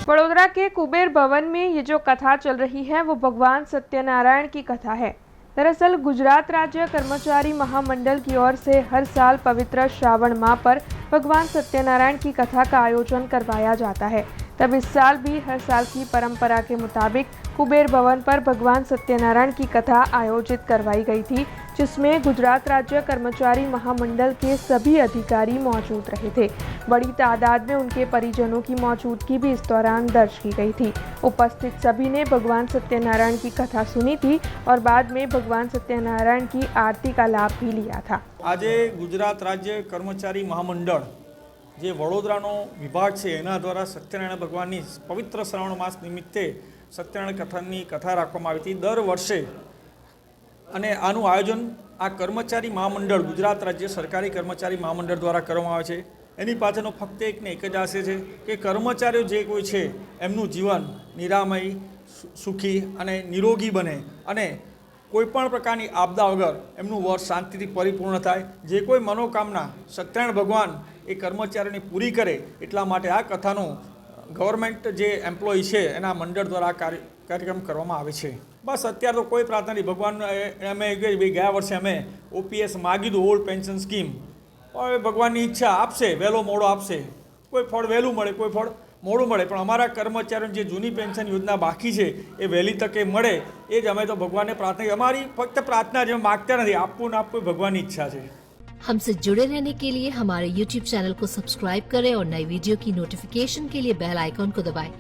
वडोदरा के कुबेर भवन में ये जो कथा चल रही है वो भगवान सत्यनारायण की कथा है। दरअसल गुजरात राज्य कर्मचारी महामंडल की ओर से हर साल पवित्र श्रावण माह पर भगवान सत्यनारायण की कथा का आयोजन करवाया जाता है। तब इस साल भी हर साल की परंपरा के मुताबिक कुबेर भवन पर भगवान सत्यनारायण की कथा आयोजित करवाई गई थी, जिसमें गुजरात राज्य कर्मचारी महामंडल के सभी अधिकारी मौजूद रहे थे। बड़ी तादाद में उनके परिजनों की मौजूदगी भी इस दौरान दर्ज की गई थी। उपस्थित सभी ने भगवान सत्यनारायण की कथा सुनी थी और बाद में भगवान सत्यनारायण की आरती का लाभ भी लिया था। आज गुजरात राज्य कर्मचारी महामंडल जे वडोदरानो विभाग है एना द्वारा सत्यनारायण भगवान की पवित्र श्रावण मास निमित्ते सत्यनारायण कथानी कथा राखवामां आवी हती। दर वर्षे अने आनुं आयोजन आ कर्मचारी महामंडल गुजरात राज्य सरकारी कर्मचारी महामंडल द्वारा करवामां आवे छे। एनी पाछळनो फक्त एक ने एक ज आशय छे के कर्मचारीओ जे कोई छे एमनुं जीवन निरामय सुखी अने निरोगी बने अने कोईपण प्रकारनी आपदा वगर एमनुं वर्ष शांतिथी परिपूर्ण थाय। जे कोई मनोकामना सत्यनारायण भगवान ए कर्मचारीओने पूरी करे एटला माटे आ कथानो गवर्नमेंट जे एम्प्लॉई है एना मंडल द्वारा कार्यक्रम करवामां आवे छे। बस अत्यार तो कोई प्रार्थना नहीं। भगवान अमे गया वर्षे अमे ओपीएस मांगी दो ओल्ड पेन्शन स्कीम और भगवान की इच्छा आपसे वहेलो मोड़ो आपसे। कोई फळ वहेलुं मळे कोई फळ मोड़ुं मळे पण अमारा कर्मचारीओने जे जूनी पेन्शन योजना बाकी है ए वहेली तके मळे ए ज अमे तो भगवानने प्रार्थना अमारी फक्त प्रार्थना जे मागता नहीं आपवुं ने आपवुं भगवान की इच्छा है। हमसे जुड़े रहने के लिए हमारे YouTube चैनल को सब्सक्राइब करें और नई वीडियो की नोटिफिकेशन के लिए बेल आइकॉन को दबाएं।